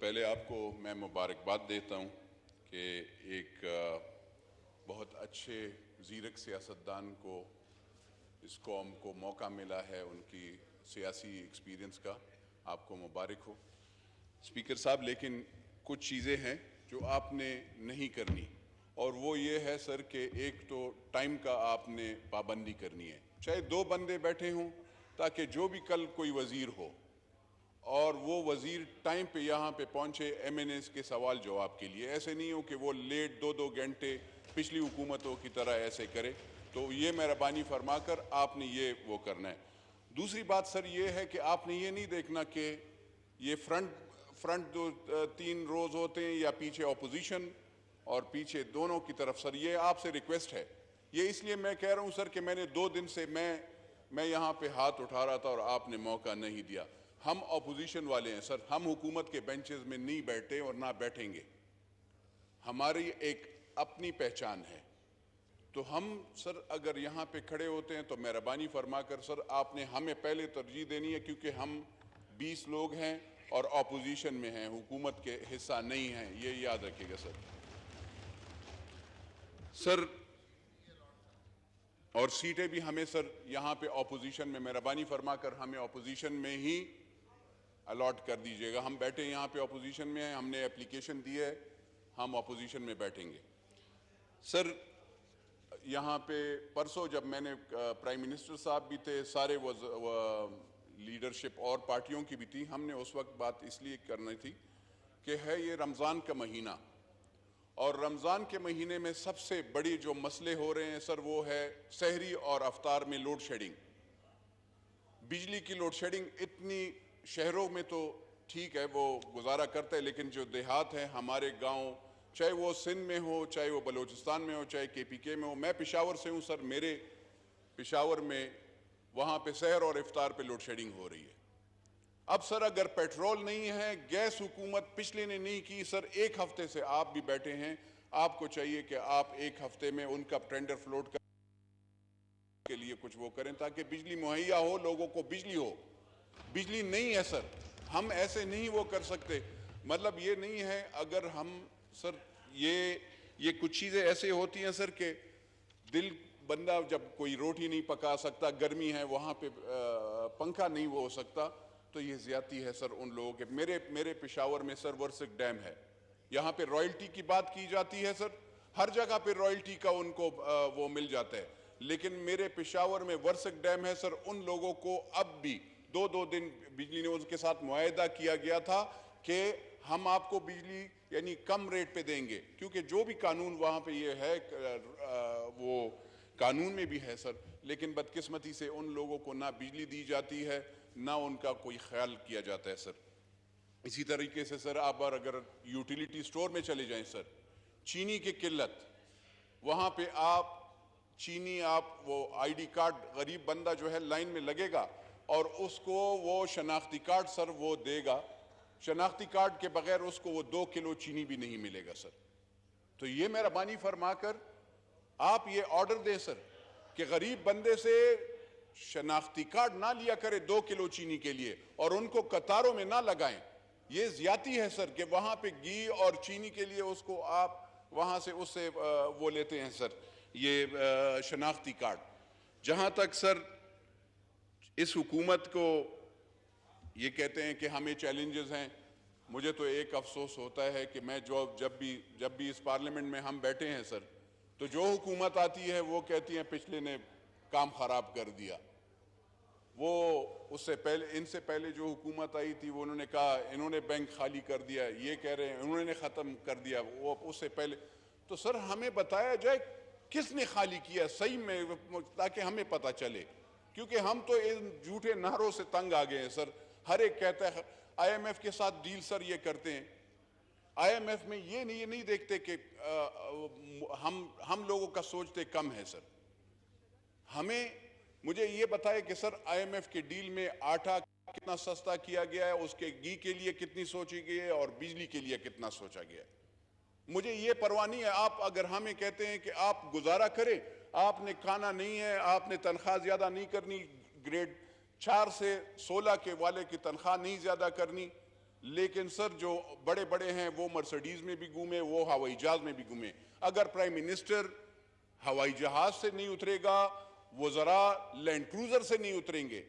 پہلے آپ کو میں مبارکباد دیتا ہوں کہ ایک بہت اچھے زیرک سیاستدان کو اس قوم کو موقع ملا ہے ان کی سیاسی ایکسپیرینس کا. آپ کو مبارک ہو اسپیکر صاحب. لیکن کچھ چیزیں ہیں جو آپ نے نہیں کرنی، اور وہ یہ ہے سر کہ ایک تو ٹائم کا آپ نے پابندی کرنی ہے، چاہے 2 بندے بیٹھے ہوں، تاکہ جو بھی کل کوئی وزیر ہو اور وہ وزیر ٹائم پہ یہاں پہ پہنچے ایم این ایس کے سوال جواب کے لیے. ایسے نہیں ہو کہ وہ لیٹ 2 گھنٹے پچھلی حکومتوں کی طرح ایسے کرے. تو یہ مہربانی فرما کر آپ نے یہ وہ کرنا ہے. دوسری بات سر یہ ہے کہ آپ نے یہ نہیں دیکھنا کہ یہ فرنٹ 3 روز ہوتے ہیں یا پیچھے اپوزیشن اور پیچھے دونوں کی طرف. سر یہ آپ سے ریکویسٹ ہے. یہ اس لیے میں کہہ رہا ہوں سر کہ میں نے 2 دن سے میں یہاں پہ ہاتھ اٹھا رہا تھا اور آپ نے موقع نہیں دیا. ہم اپوزیشن والے ہیں سر، ہم حکومت کے بینچز میں نہیں بیٹھے اور نہ بیٹھیں گے. ہماری ایک اپنی پہچان ہے. تو ہم سر اگر یہاں پہ کھڑے ہوتے ہیں تو مہربانی فرما کر سر آپ نے ہمیں پہلے ترجیح دینی ہے، کیونکہ ہم 20 لوگ ہیں اور اپوزیشن میں ہیں، حکومت کے حصہ نہیں ہیں. یہ یاد رکھیے گا سر. اور سیٹیں بھی ہمیں سر یہاں پہ اپوزیشن میں مہربانی فرما کر ہمیں اپوزیشن میں ہی الاٹ کر دیجئے گا. ہم بیٹھے یہاں پہ اپوزیشن میں ہیں، ہم نے اپلیکیشن دی ہے، ہم اپوزیشن میں بیٹھیں گے. سر یہاں پہ پرسوں جب میں نے پرائم منسٹر صاحب بھی تھے، سارے لیڈرشپ اور پارٹیوں کی بھی تھی، ہم نے اس وقت بات اس لیے کرنی تھی کہ ہے یہ رمضان کا مہینہ، اور رمضان کے مہینے میں سب سے بڑی جو مسئلے ہو رہے ہیں سر وہ ہے سحری اور افطار میں لوڈ شیڈنگ. بجلی کی لوڈ شیڈنگ اتنی شہروں میں تو ٹھیک ہے وہ گزارا کرتا ہے، لیکن جو دیہات ہیں ہمارے گاؤں، چاہے وہ سندھ میں ہو، چاہے وہ بلوچستان میں ہو، چاہے کے پی کے میں ہو. میں پشاور سے ہوں سر، میرے پشاور میں وہاں پہ سحر اور افطار پہ لوڈ شیڈنگ ہو رہی ہے. اب سر اگر پیٹرول نہیں ہے، گیس حکومت پچھلے نے نہیں کی سر، 1 ہفتے سے آپ بھی بیٹھے ہیں، آپ کو چاہیے کہ آپ 1 ہفتے میں ان کا ٹینڈر فلوٹ کے لیے کچھ وہ کریں تاکہ بجلی مہیا ہو، لوگوں کو بجلی ہو. بجلی نہیں ہے سر، ہم ایسے نہیں وہ کر سکتے. مطلب یہ نہیں ہے اگر ہم سر یہ کچھ چیزیں ایسے ہوتی ہیں سر کہ دل بندہ جب کوئی روٹی نہیں پکا سکتا، گرمی ہے وہاں پہ پنکھا نہیں وہ ہو سکتا، تو یہ زیادتی ہے سر ان لوگوں کے. میرے پشاور میں سر ورسک ڈیم ہے، یہاں پہ رائلٹی کی بات کی جاتی ہے سر، ہر جگہ پہ رائلٹی کا ان کو وہ مل جاتا ہے، لیکن میرے پشاور میں ورسک ڈیم ہے سر. ان لوگوں کو اب بھی 2 دن بجلی نے ان کے ساتھ معاہدہ کیا گیا تھا کہ ہم آپ کو بجلی یعنی کم ریٹ پہ دیں گے، کیونکہ جو بھی قانون وہاں پہ یہ ہے وہ قانون میں بھی ہے سر. لیکن بدقسمتی سے ان لوگوں کو نہ بجلی دی جاتی ہے، نہ ان کا کوئی خیال کیا جاتا ہے سر. اسی طریقے سے سر آپ اگر یوٹیلیٹی سٹور میں چلے جائیں سر، چینی کی قلت، وہاں پہ چینی وہ آئی ڈی کارڈ غریب بندہ جو ہے لائن میں لگے گا اور اس کو وہ شناختی کارڈ سر وہ دے گا، شناختی کارڈ کے بغیر اس کو وہ 2 کلو چینی بھی نہیں ملے گا سر. تو یہ مہربانی فرما کر آپ یہ آرڈر دیں سر کہ غریب بندے سے شناختی کارڈ نہ لیا کرے 2 کلو چینی کے لیے اور ان کو قطاروں میں نہ لگائیں. یہ زیادتی ہے سر کہ وہاں پہ گھی اور چینی کے لیے اس کو آپ وہاں سے اس سے وہ لیتے ہیں سر یہ شناختی کارڈ. جہاں تک سر اس حکومت کو یہ کہتے ہیں کہ ہمیں چیلنجز ہیں، مجھے تو ایک افسوس ہوتا ہے کہ میں جب بھی اس پارلیمنٹ میں ہم بیٹھے ہیں سر، تو جو حکومت آتی ہے وہ کہتی ہیں پچھلے نے کام خراب کر دیا. وہ ان سے پہلے جو حکومت آئی تھی وہ انہوں نے کہا انہوں نے بینک خالی کر دیا، یہ کہہ رہے ہیں انہوں نے ختم کر دیا، وہ اس سے پہلے. تو سر ہمیں بتایا جائے کس نے خالی کیا صحیح میں، تاکہ ہمیں پتہ چلے، کیونکہ ہم تو ان جھوٹے نعروں سے تنگ آ گئے ہیں سر. ہر ایک کہتا ہے آئی ایم ایف کے ساتھ ڈیل سر یہ کرتے ہیں، آئی ایم ایف میں یہ نہیں دیکھتے کہ ہم لوگوں کا سوچتے کم ہے سر. مجھے یہ بتائے کہ سر آئی ایم ایف کے ڈیل میں آٹا کتنا سستا کیا گیا ہے، اس کے گھی کے لیے کتنی سوچی گئی ہے اور بجلی کے لیے کتنا سوچا گیا ہے. مجھے یہ پرواہ نہیں ہے. آپ اگر ہمیں کہتے ہیں کہ آپ گزارا کریں، آپ نے کھانا نہیں ہے، آپ نے تنخواہ زیادہ نہیں کرنی، گریڈ 4 سے 16 کے والے کی تنخواہ نہیں زیادہ کرنی، لیکن سر جو بڑے بڑے ہیں وہ مرسڈیز میں بھی گھومے, وہ ہوائی جہاز میں بھی گھومے. اگر پرائم منسٹر ہوائی جہاز سے نہیں اترے گا, وزراء لینڈ کروزر سے نہیں اتریں گے.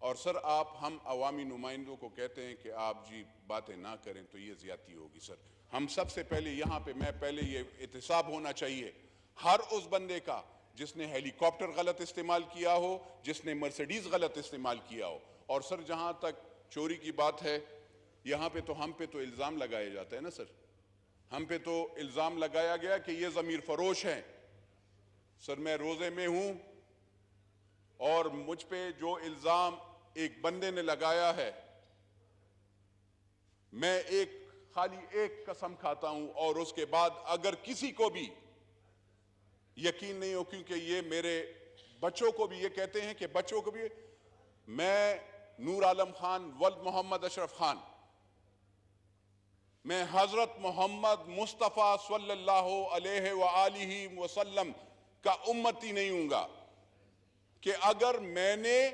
اور سر آپ ہم عوامی نمائندوں کو کہتے ہیں کہ آپ جی باتیں نہ کریں تو یہ زیادتی ہوگی. سر ہم سب سے پہلے یہاں پہ میں پہلے یہ احتساب ہونا چاہیے ہر اس بندے کا جس نے ہیلی کاپٹر غلط استعمال کیا ہو, جس نے مرسڈیز غلط استعمال کیا ہو. اور سر جہاں تک چوری کی بات ہے, یہاں پہ تو ہم پہ تو الزام لگایا جاتا ہے نا سر, ہم پہ تو الزام لگایا گیا کہ یہ ضمیر فروش ہیں. سر میں روزے میں ہوں اور مجھ پہ جو الزام ایک بندے نے لگایا ہے, میں خالی ایک قسم کھاتا ہوں اور اس کے بعد اگر کسی کو بھی یقین نہیں ہو, کیونکہ یہ میرے بچوں کو بھی یہ کہتے ہیں کہ بچوں کو بھی, میں نور عالم خان ولد محمد اشرف خان, میں حضرت محمد مصطفیٰ صلی اللہ علیہ وآلہ وسلم کا امتی نہیں ہوں گا کہ اگر میں نے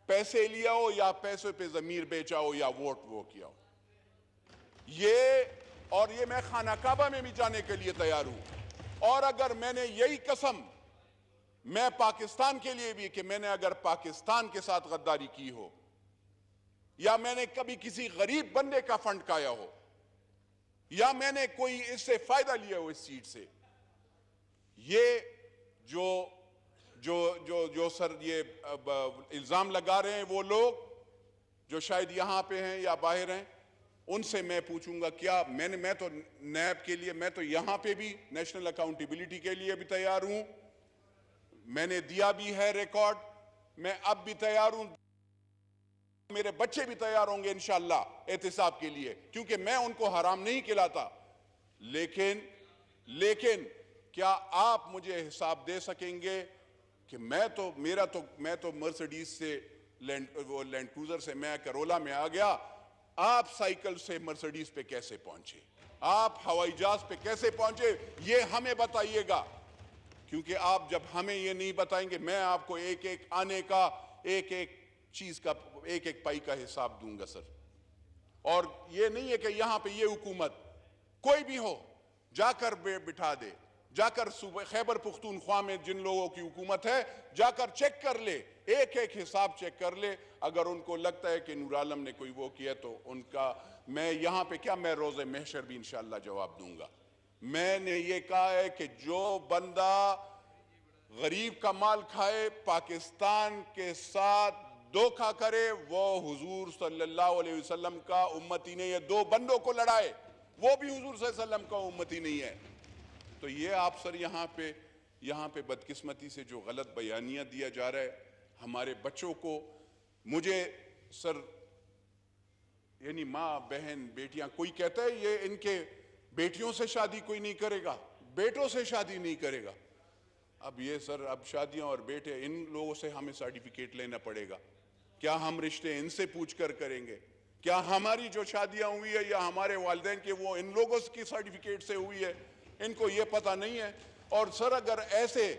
پیسے لیا ہو یا پیسے پہ ضمیر بیچا ہو یا ووٹ وہ کیا ہو. یہ میں خانہ کعبہ میں بھی جانے کے لیے تیار ہوں. اور اگر میں نے یہی قسم میں پاکستان کے لیے بھی کہ میں نے اگر پاکستان کے ساتھ غداری کی ہو یا میں نے کبھی کسی غریب بندے کا فنڈ کھایا ہو یا میں نے کوئی اس سے فائدہ لیا ہو اس سیٹ سے, یہ جو سر یہ الزام لگا رہے ہیں وہ لوگ جو شاید یہاں پہ ہیں یا باہر ہیں, ان سے میں پوچھوں گا کیا میں تو نیب کے لیے, میں تو یہاں پہ بھی نیشنل اکاؤنٹیبلٹی کے لیے بھی تیار ہوں, میں نے دیا بھی ہے ریکارڈ, میں اب بھی تیار ہوں, میرے بچے بھی تیار ہوں گے انشاءاللہ احتساب کے لیے, کیونکہ میں ان کو حرام نہیں کھلاتا. لیکن کیا آپ مجھے حساب دے سکیں گے کہ میں تو مرسڈیز سے لینڈ کروزر سے میں کرولا میں آ گیا, آپ سائیکل سے مرسڈیز پہ کیسے پہنچے, آپ ہوائی جہاز پہ کیسے پہنچے, یہ ہمیں بتائیے گا. کیونکہ آپ جب ہمیں یہ نہیں بتائیں گے, میں آپ کو ایک ایک آنے کا, ایک ایک چیز کا, ایک ایک پائی کا حساب دوں گا سر. اور یہ نہیں ہے کہ یہاں پہ یہ حکومت کوئی بھی ہو جا کر بٹھا دے, جا کر صوبہ خیبر پختونخوا میں جن لوگوں کی حکومت ہے جا کر چیک کر لے, ایک ایک حساب چیک کر لے. اگر ان کو لگتا ہے کہ نور عالم نے کوئی وہ کیا تو ان کا, میں یہاں پہ کیا, میں روز محشر بھی انشاءاللہ جواب دوں گا. میں نے یہ کہا ہے کہ جو بندہ غریب کا مال کھائے, پاکستان کے ساتھ دھوکہ کرے, وہ حضور صلی اللہ علیہ وسلم کا امتی نہیں ہے. دو بندوں کو لڑائے, وہ بھی حضور صلی اللہ علیہ وسلم کا امتی نہیں ہے. تو یہ آپ سر یہاں پہ بدقسمتی سے جو غلط بیانیہ دیا جا رہا ہے ہمارے بچوں کو, مجھے سر یعنی ماں بہن بیٹیاں, کوئی کہتا ہے یہ ان کے بیٹیوں سے شادی کوئی نہیں کرے گا, بیٹوں سے شادی نہیں کرے گا. اب یہ سر اب شادیاں اور بیٹے, ان لوگوں سے ہمیں سرٹیفکیٹ لینا پڑے گا. کیا ہم رشتے ان سے پوچھ کر کریں گے؟ کیا ہماری جو شادیاں ہوئی ہے یا ہمارے والدین کے وہ ان لوگوں کی سرٹیفکیٹ سے ہوئی ہے؟ ان کو یہ پتہ نہیں ہے. اور سر اگر ایسے,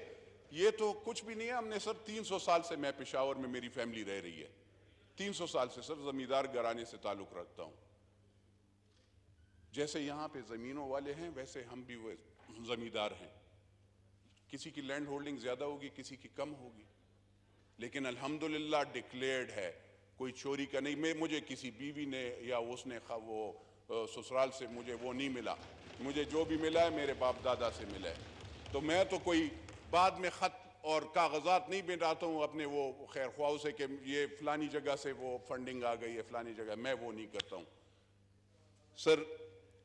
یہ تو کچھ بھی نہیں ہے. ہم نے سر 300 سال سے, میں پشاور میں میری فیملی رہ رہی ہے, 300 سال سے سر زمیندار گھرانے سے تعلق رکھتا ہوں. جیسے یہاں پہ زمینوں والے ہیں ویسے ہم بھی وہ زمیندار ہیں. کسی کی لینڈ ہولڈنگ زیادہ ہوگی, کسی کی کم ہوگی, لیکن الحمدللہ ڈکلیئرڈ ہے, کوئی چوری کا نہیں. مجھے کسی بیوی نے یا اس نے وہ سسرال سے مجھے وہ نہیں ملا, مجھے جو بھی ملا ہے میرے باپ دادا سے ملا ہے. تو میں تو کوئی بعد میں خط اور کاغذات نہیں بناتا ہوں اپنے وہ خیر خواہوں سے کہ یہ فلانی جگہ سے وہ فنڈنگ آ گئی ہے, فلانی جگہ, میں وہ نہیں کرتا ہوں. سر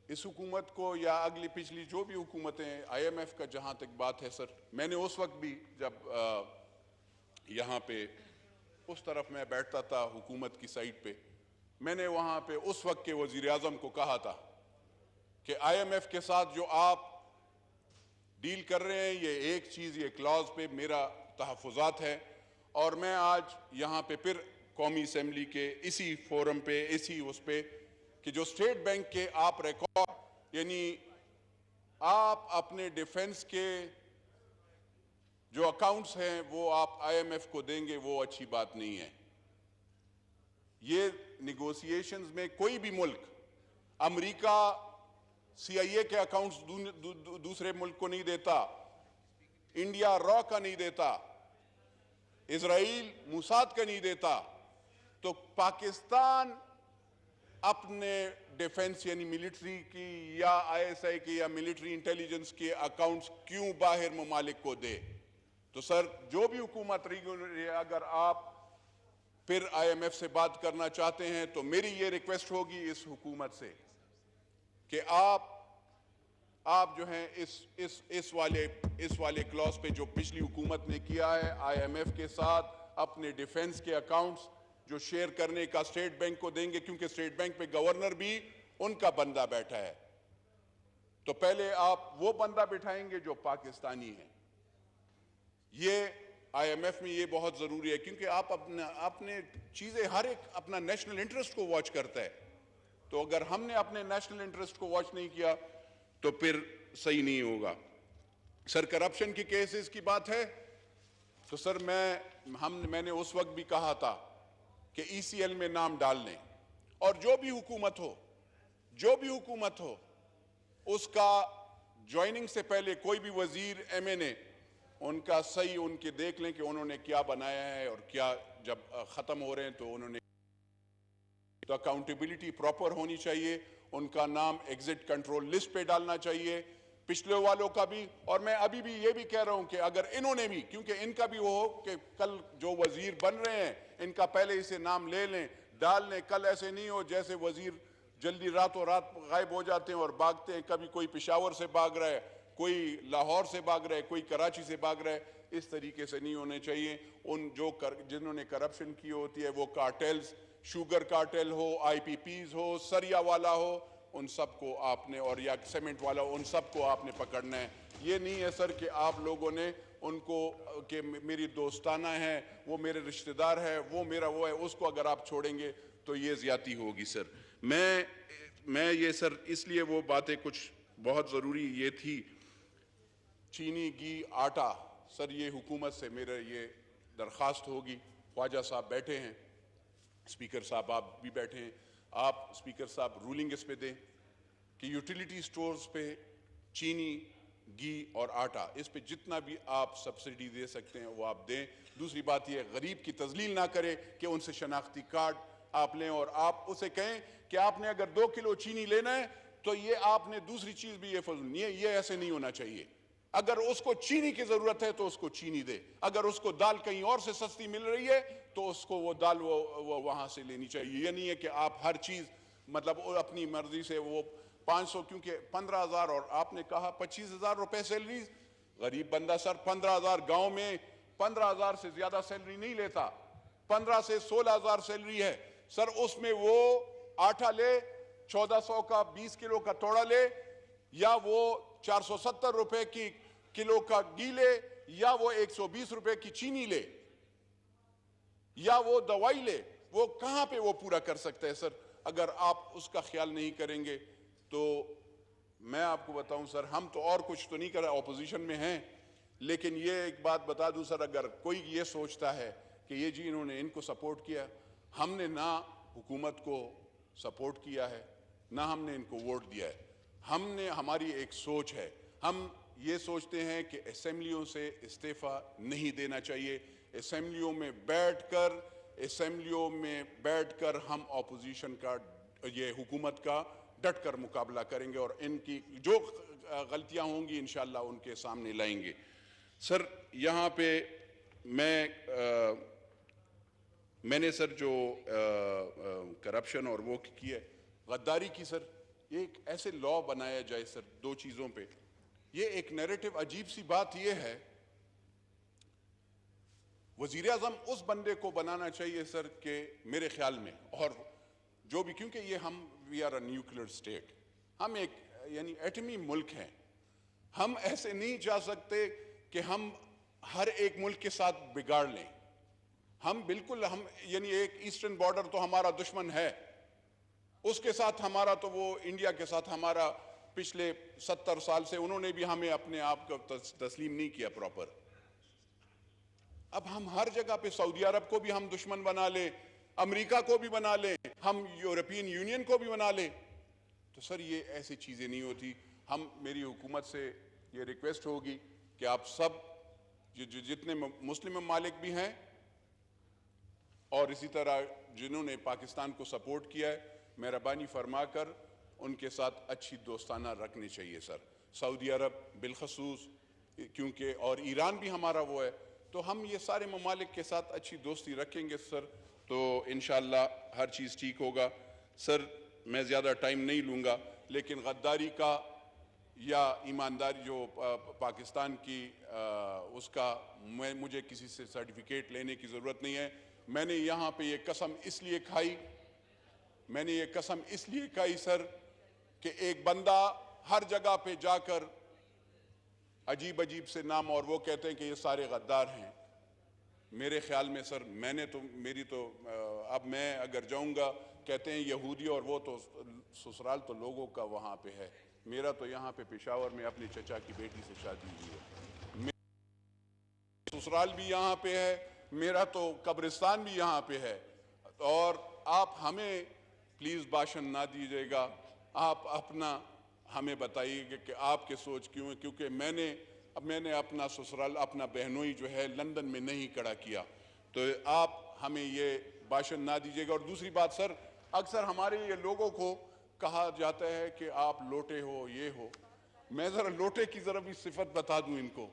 اس حکومت کو یا اگلی پچھلی جو بھی حکومتیں, آئی ایم ایف کا جہاں تک بات ہے سر, میں نے اس وقت بھی جب یہاں پہ اس طرف میں بیٹھتا تھا حکومت کی سائٹ پہ, میں نے وہاں پہ اس وقت کے وزیر اعظم کو کہا تھا کہ آئی ایم ایف کے ساتھ جو آپ ڈیل کر رہے ہیں یہ ایک چیز, یہ کلاز پہ میرا تحفظات ہے. اور میں آج یہاں پہ پھر قومی اسمبلی کے اسی فورم پہ, اسی اس پہ, کہ جو اسٹیٹ بینک کے آپ ریکارڈ, یعنی آپ اپنے ڈیفنس کے جو اکاؤنٹس ہیں وہ آپ آئی ایم ایف کو دیں گے, وہ اچھی بات نہیں ہے. یہ نیگوسیشنز میں کوئی بھی ملک، امریکہ CIA کے اکاؤنٹس دوسرے ملک کو نہیں دیتا، انڈیا را کا نہیں دیتا، اسرائیل موساد کا نہیں دیتا، تو پاکستان اپنے ڈیفنس یعنی ملٹری کی یا ISI کی یا ملٹری انٹیلیجنس کے اکاؤنٹس کیوں باہر ممالک کو دے؟ تو سر جو بھی حکومت رہی، اگر آپ پھر IMF سے بات کرنا چاہتے ہیں تو میری یہ ریکویسٹ ہوگی اس حکومت سے کہ آپ جو ہیں اس والے کلاس پہ جو پچھلی حکومت نے کیا ہے IMF کے ساتھ، اپنے ڈیفنس کے اکاؤنٹس جو شیئر کرنے کا اسٹیٹ بینک کو دیں گے، کیونکہ اسٹیٹ بینک پہ گورنر بھی ان کا بندہ بیٹھا ہے، تو پہلے آپ وہ بندہ بٹھائیں گے جو پاکستانی ہے۔ یہ IMF میں یہ بہت ضروری ہے، کیونکہ آپ اپنے چیزیں ہر ایک اپنا نیشنل انٹرسٹ کو واچ کرتا ہے، تو اگر ہم نے اپنے نیشنل انٹرسٹ کو واچ نہیں کیا تو پھر صحیح نہیں ہوگا۔ سر کرپشن کی کیسز کی بات ہے تو سر میں نے اس وقت بھی کہا تھا کہ ECL میں نام ڈال لیں، اور جو بھی حکومت ہو اس کا جوائننگ سے پہلے کوئی بھی وزیر MNA ان کا صحیح ان کے دیکھ لیں کہ انہوں نے کیا بنایا ہے اور کیا، جب ختم ہو رہے ہیں تو انہوں نے تو اکاؤنٹیبلٹی پراپر ہونی چاہیے، ان کا نام ایگزٹ کنٹرول لسٹ پہ ڈالنا چاہیے، پچھلے والوں کا بھی، اور میں ابھی بھی یہ بھی کہہ رہا ہوں کہ اگر انہوں نے بھی، کیونکہ ان کا بھی وہ ہو کہ کل جو وزیر بن رہے ہیں ان کا پہلے اسے نام لے لیں، ڈال لیں، کل ایسے نہیں ہو جیسے وزیر جلدی راتوں رات غائب ہو جاتے ہیں اور بھاگتے ہیں، کبھی کوئی پشاور سے بھاگ رہا ہے، کوئی لاہور سے بھاگ رہا ہے، کوئی کراچی سے بھاگ رہا ہے، اس طریقے سے نہیں ہونے چاہیے۔ جنہوں نے کرپشن کی ہوتی ہے وہ کارٹیلز، شوگر کارٹیل ہو، IPPs ہو، سریا والا ہو، ان سب کو آپ نے، اور یا سیمنٹ والا، ان سب کو آپ نے پکڑنا ہے۔ یہ نہیں ہے سر کہ آپ لوگوں نے ان کو کہ میری دوستانہ ہے، وہ میرے رشتہ دار ہے، وہ میرا وہ ہے، اس کو اگر آپ چھوڑیں گے تو یہ زیادتی ہوگی سر۔ میں یہ سر اس لیے وہ باتیں کچھ بہت ضروری یہ تھی، چینی، گھی، آٹا، سر یہ حکومت سے میرا یہ درخواست ہوگی، خواجہ صاحب بیٹھے ہیں، اسپیکر صاحب آپ بھی بیٹھے ہیں، آپ اسپیکر صاحب رولنگ اس پہ دیں کہ یوٹیلیٹی سٹورز پہ چینی، گھی اور آٹا، اس پہ جتنا بھی آپ سبسڈی دے سکتے ہیں وہ آپ دیں۔ دوسری بات یہ غریب کی تذلیل نہ کرے کہ ان سے شناختی کارڈ آپ لیں، اور آپ اسے کہیں کہ آپ نے اگر 2 کلو چینی لینا ہے تو یہ آپ نے دوسری چیز بھی یہ فضل نہیں ہے، یہ ایسے نہیں ہونا چاہیے۔ اگر اس کو چینی کی ضرورت ہے تو اس کو چینی دے، اگر اس کو دال کہیں اور سے سستی مل رہی ہے تو اس کو وہ دال وہ وہاں سے لینی چاہیے۔ یہ نہیں ہے کہ آپ ہر چیز مطلب اپنی مرضی سے وہ 500، کیونکہ 15,000 اور آپ نے کہا 25,000 روپے سیلری، غریب بندہ سر 15,000 گاؤں میں 15,000 سے زیادہ سیلری نہیں لیتا، 15 سے 16,000 سیلری ہے سر، اس میں وہ آٹا لے 1400 کا 20 کلو کا توڑا لے، یا وہ 470 روپے کی کلو کا گھی لے، یا وہ 120 روپے کی چینی لے، یا وہ دوائی لے، وہ کہاں پہ وہ پورا کر سکتا ہے سر؟ اگر آپ اس کا خیال نہیں کریں گے تو میں آپ کو بتاؤں سر، ہم تو اور کچھ تو نہیں کر رہے، اپوزیشن میں ہیں، لیکن یہ ایک بات بتا دوں سر، اگر کوئی یہ سوچتا ہے کہ یہ جی انہوں نے ان کو سپورٹ کیا، ہم نے نہ حکومت کو سپورٹ کیا ہے نہ ہم نے ان کو ووٹ دیا ہے، ہماری ایک سوچ ہے، ہم یہ سوچتے ہیں کہ اسمبلیوں سے استعفیٰ نہیں دینا چاہیے، اسمبلیوں میں بیٹھ کر ہم اپوزیشن کا، یہ حکومت کا ڈٹ کر مقابلہ کریں گے، اور ان کی جو غلطیاں ہوں گی انشاءاللہ ان کے سامنے لائیں گے۔ سر یہاں پہ میں نے سر جو کرپشن اور وہ کی ہے، غداری کی، سر ایک ایسے لا بنایا جائے سر 2 چیزوں پہ، یہ ایک نیریٹو عجیب سی بات یہ ہے، وزیراعظم اس بندے کو بنانا چاہیے سر کہ میرے خیال میں، اور جو بھی، کیونکہ یہ we are a nuclear state, ہم ایک یعنی ایٹمی ملک ہیں، ہم ایسے نہیں جا سکتے کہ ہم ہر ایک ملک کے ساتھ بگاڑ لیں، ہم یعنی ایک ایسٹرن بارڈر تو ہمارا دشمن ہے، اس کے ساتھ ہمارا تو وہ انڈیا کے ساتھ ہمارا پچھلے 70 سال سے انہوں نے بھی ہمیں اپنے آپ کو تسلیم نہیں کیا پراپر، اب ہم ہر جگہ پہ سعودی عرب کو بھی ہم دشمن بنا لیں، امریکہ کو بھی بنا لیں, ہم یورپین یونین کو بھی بنا لیں. تو سر یہ ایسی چیزیں نہیں ہوتی. ہم میری حکومت سے یہ ریکویسٹ ہوگی کہ آپ سب جتنے مسلم ممالک بھی ہیں اور اسی طرح جنہوں نے پاکستان کو سپورٹ کیا ہے, مہربانی فرما کر ان کے ساتھ اچھی دوستانہ رکھنی چاہیے سر. سعودی عرب بالخصوص, کیونکہ اور ایران بھی ہمارا وہ ہے, تو ہم یہ سارے ممالک کے ساتھ اچھی دوستی رکھیں گے سر, تو انشاءاللہ ہر چیز ٹھیک ہوگا. سر میں زیادہ ٹائم نہیں لوں گا, لیکن غداری کا یا ایمانداری جو پاکستان کی اس کا مجھے کسی سے سرٹیفکیٹ لینے کی ضرورت نہیں ہے. میں نے یہاں پہ یہ قسم اس لیے کھائی سر کہ ایک بندہ ہر جگہ پہ جا کر عجیب سے نام, اور وہ کہتے ہیں کہ یہ سارے غدار ہیں. میرے خیال میں سر اب میں اگر جاؤں گا, کہتے ہیں یہودی, اور وہ تو سسرال تو لوگوں کا وہاں پہ ہے. میرا تو یہاں پہ پشاور میں اپنے چچا کی بیٹی سے شادی ہوئی ہے, سسرال بھی یہاں پہ ہے, میرا تو قبرستان بھی یہاں پہ ہے. اور آپ ہمیں پلیز باشن نہ دیجیے گا, آپ اپنا ہمیں بتائیے گا کہ آپ کے سوچ کیوں ہے, کیونکہ میں نے اپنا سسرال, اپنا بہنوئی جو ہے لندن میں نہیں کھڑا کیا, تو آپ ہمیں یہ باشن نہ دیجیے گا. اور دوسری بات سر, اکثر ہمارے یہ لوگوں کو کہا جاتا ہے کہ آپ لوٹے ہو, یہ ہو. میں ذرا لوٹے کی ذرا بھی صفت بتا دوں ان کو.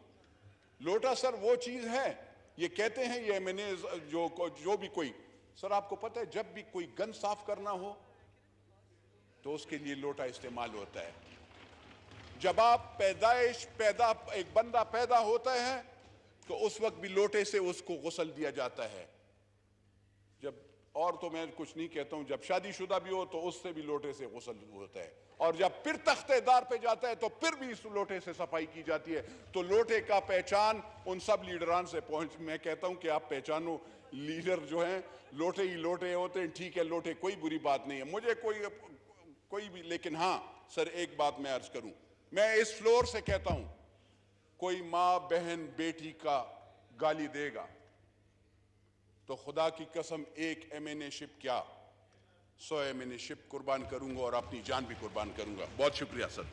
لوٹا سر وہ چیز ہے, یہ کہتے ہیں یہ میں نے جو بھی کوئی, سر آپ کو پتہ ہے جب بھی کوئی گن صاف کرنا ہو تو اس کے لیے لوٹا استعمال ہوتا ہے. جب آپ ایک بندہ پیدا ہوتا ہے تو اس وقت بھی لوٹے سے اس کو غسل دیا جاتا ہے. اور تو میں کچھ نہیں کہتا ہوں, جب شادی شدہ بھی ہو تو اس سے بھی لوٹے سے غسل ہوتا ہے, اور جب پھر تختہ دار پہ جاتا ہے تو پھر بھی اس لوٹے سے صفائی کی جاتی ہے. تو لوٹے کا پہچان ان سب لیڈران سے میں کہتا ہوں کہ آپ پہچانو, لیڈر جو ہیں لوٹے ہی لوٹے ہوتے ہیں. ٹھیک ہے, لوٹے کوئی بری بات نہیں ہے, مجھے کوئی بھی, لیکن ہاں سر ایک بات میں عرض کروں, میں اس فلور سے کہتا ہوں, کوئی ماں بہن بیٹی کا گالی دے گا تو خدا کی قسم 1 ایمینے شپ کیا 100 ایمینے شپ قربان کروں گا, اور اپنی جان بھی قربان کروں گا. بہت شکریہ سر.